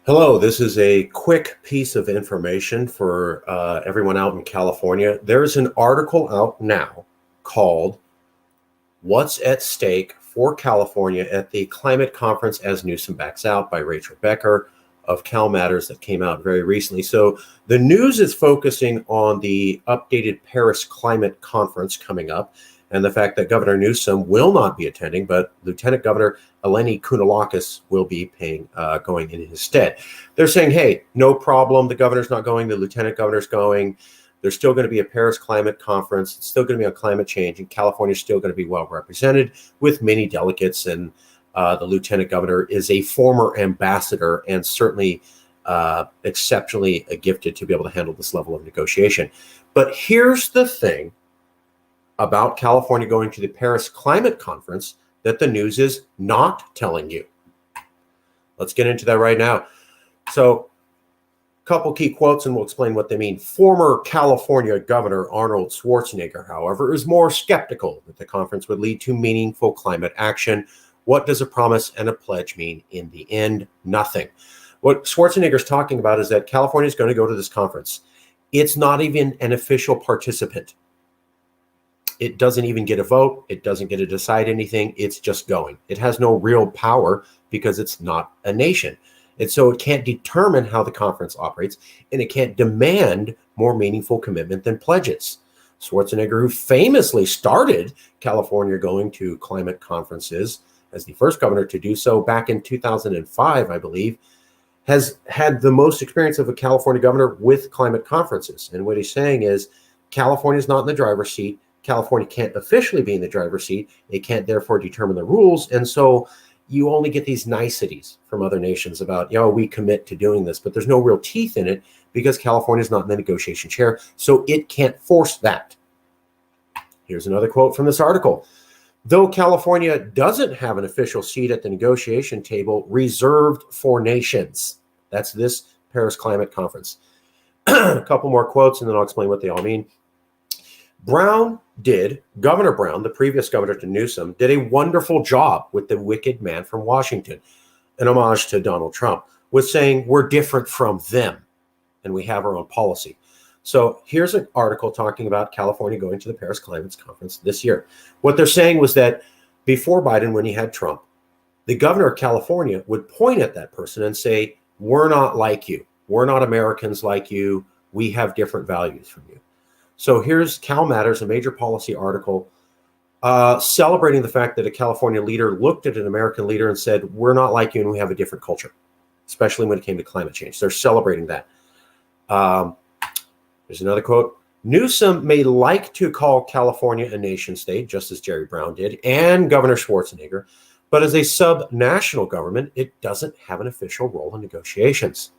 Hello, this is a quick piece of information for everyone out in California. There's an article out now called What's at Stake for California at the Climate Conference as Newsom Backs Out by Rachel Becker of Cal Matters that came out very recently. So the news is focusing on the updated Paris Climate Conference coming up and the fact that Governor Newsom will not be attending, but Lieutenant Governor Eleni Kounalakis will be going in his stead. They're saying, hey, no problem. The governor's not going. The lieutenant governor's going. There's still going to be a Paris Climate Conference. It's still going to be on climate change, and California's still going to be well represented with many delegates. And the lieutenant governor is a former ambassador and certainly exceptionally gifted to be able to handle this level of negotiation. But here's the thing about California going to the Paris Climate Conference that the news is not telling you. Let's get into that right now. So, a couple key quotes and we'll explain what they mean. Former California Governor Arnold Schwarzenegger, however, is more skeptical that the conference would lead to meaningful climate action. What does a promise and a pledge mean in the end? Nothing. What Schwarzenegger's talking about is that California is going to go to this conference. It's not even an official participant. It doesn't even get a vote. It doesn't get to decide anything. It's just going. It has no real power because it's not a nation. And so it can't determine how the conference operates, and it can't demand more meaningful commitment than pledges. Schwarzenegger, who famously started California going to climate conferences as the first governor to do so back in 2005, I believe, has had the most experience of a California governor with climate conferences. And what he's saying is California is not in the driver's seat. California can't officially be in the driver's seat. It can't therefore determine the rules. And so you only get these niceties from other nations about, we commit to doing this, but there's no real teeth in it because California is not in the negotiation chair. So it can't force that. Here's another quote from this article. Though California doesn't have an official seat at the negotiation table reserved for nations. That's this Paris Climate Conference. A couple more quotes and then I'll explain what they all mean. Governor Brown, the previous governor to Newsom, did a wonderful job with the wicked man from Washington, an homage to Donald Trump, with saying we're different from them and we have our own policy. So here's an article talking about California going to the Paris Climate Conference this year. What they're saying was that before Biden, when he had Trump, the governor of California would point at that person and say, we're not like you. We're not Americans like you. We have different values from you. So here's Cal Matters, a major policy article celebrating the fact that a California leader looked at an American leader and said, we're not like you and we have a different culture, especially when it came to climate change. They're celebrating that. There's another quote. Newsom may like to call California a nation state, just as Jerry Brown did, and Governor Schwarzenegger, but as a sub-national government, it doesn't have an official role in negotiations.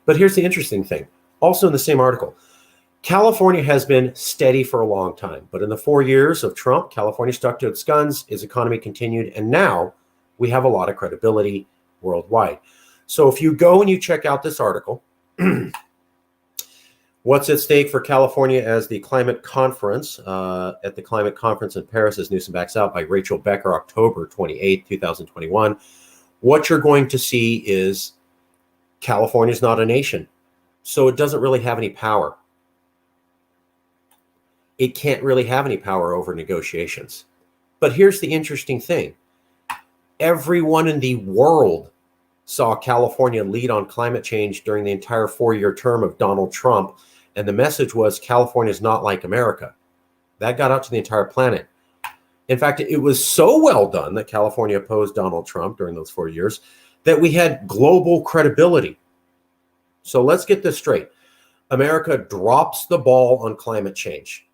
But here's the interesting thing. Also in the same article, California has been steady for a long time, but in the 4 years of Trump, California stuck to its guns, its economy continued, and now we have a lot of credibility worldwide. So if you go and you check out this article, What's at Stake for California as the Climate Conference, at the Climate Conference in Paris as Newsom Backs Out by Rachel Becker, October 28, 2021, what you're going to see is California is not a nation. So it doesn't really have any power. It can't really have any power over negotiations. But here's the interesting thing. Everyone in the world saw California lead on climate change during the entire 4-year term of Donald Trump. And the message was California is not like America. That got out to the entire planet. In fact, it was so well done that California opposed Donald Trump during those 4 years that we had global credibility. So let's get this straight. America drops the ball on climate change.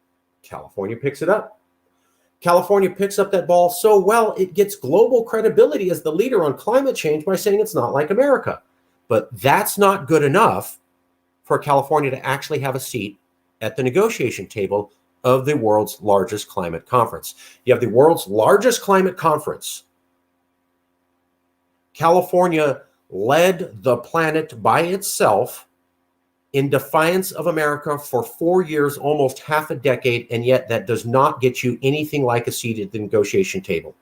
California picks it up. California picks up that ball so well, it gets global credibility as the leader on climate change by saying it's not like America. But that's not good enough for California to actually have a seat at the negotiation table of the world's largest climate conference. You have the world's largest climate conference. California led the planet by itself in defiance of America for 4 years, almost half a decade, and yet that does not get you anything like a seat at the negotiation table.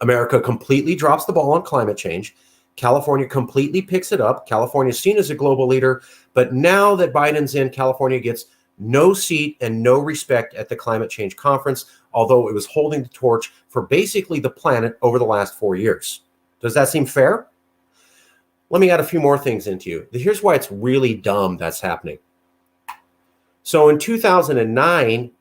America completely drops the ball on climate change. California completely picks it up. California is seen as a global leader. But now that Biden's in, California gets no seat and no respect at the climate change conference, although it was holding the torch for basically the planet over the last 4 years. Does that seem fair? Let me add a few more things into you. Here's why it's really dumb that's happening. So in 2009,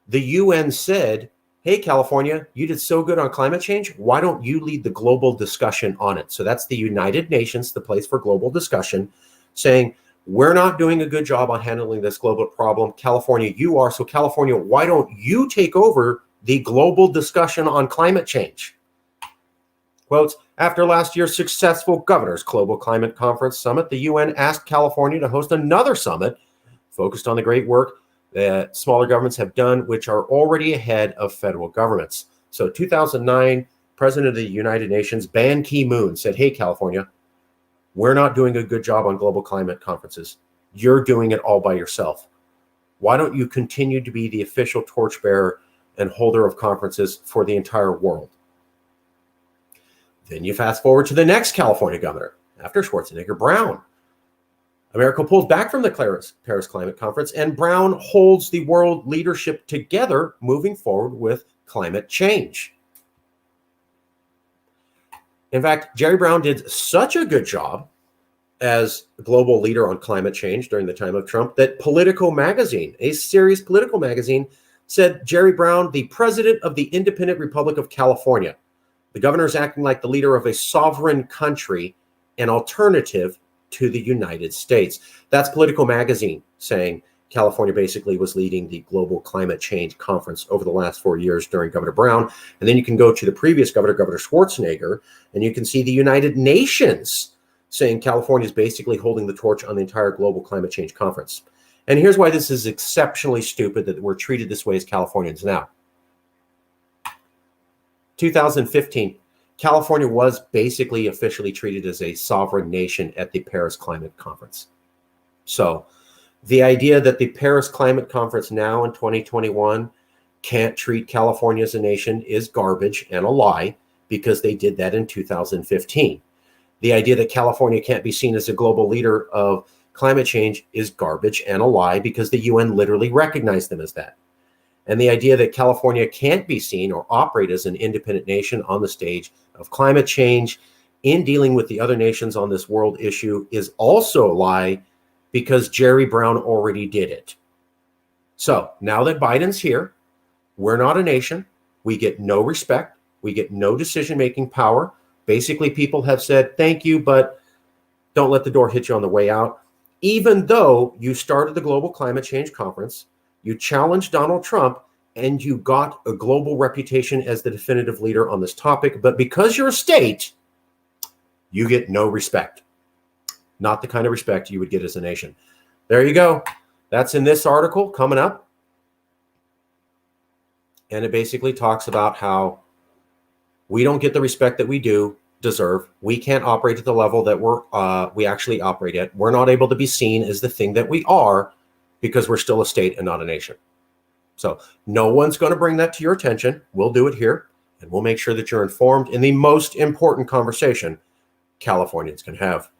the UN said, hey, California, you did so good on climate change. Why don't you lead the global discussion on it? So that's the United Nations, the place for global discussion, saying, we're not doing a good job on handling this global problem. California, you are. So California, why don't you take over the global discussion on climate change? Quotes, after last year's successful Governors Global Climate Conference Summit, the UN asked California to host another summit focused on the great work that smaller governments have done, which are already ahead of federal governments. So 2009, President of the United Nations, Ban Ki-moon, said, hey, California, we're not doing a good job on global climate conferences. You're doing it all by yourself. Why don't you continue to be the official torchbearer and holder of conferences for the entire world? Then you fast forward to the next California governor, after Schwarzenegger, Brown. America pulls back from the Paris Climate Conference, and Brown holds the world leadership together moving forward with climate change. In fact, Jerry Brown did such a good job as global leader on climate change during the time of Trump that Politico magazine, a serious political magazine, said Jerry Brown, the president of the Independent Republic of California. The governor is acting like the leader of a sovereign country, an alternative to the United States. That's Politico magazine saying California basically was leading the global climate change conference over the last 4 years during Governor Brown. And then you can go to the previous governor, Governor Schwarzenegger, and you can see the United Nations saying California is basically holding the torch on the entire global climate change conference. And here's why this is exceptionally stupid that we're treated this way as Californians now. 2015, California was basically officially treated as a sovereign nation at the Paris Climate Conference. So the idea that the Paris Climate Conference now in 2021 can't treat California as a nation is garbage and a lie, because they did that in 2015. The idea that California can't be seen as a global leader of climate change is garbage and a lie, because the UN literally recognized them as that. And the idea that California can't be seen or operate as an independent nation on the stage of climate change in dealing with the other nations on this world issue is also a lie, because Jerry Brown already did it. So now that Biden's here, we're not a nation. We get no respect. We get no decision-making power. Basically, people have said, thank you, but don't let the door hit you on the way out. Even though you started the Global Climate Change Conference, you challenged Donald Trump, and you got a global reputation as the definitive leader on this topic. But because you're a state, you get no respect. Not the kind of respect you would get as a nation. There you go. That's in this article coming up. And it basically talks about how we don't get the respect that we deserve. We can't operate at the level that we actually operate at. We're not able to be seen as the thing that we are, because we're still a state and not a nation. So no one's going to bring that to your attention. We'll do it here, and we'll make sure that you're informed in the most important conversation Californians can have.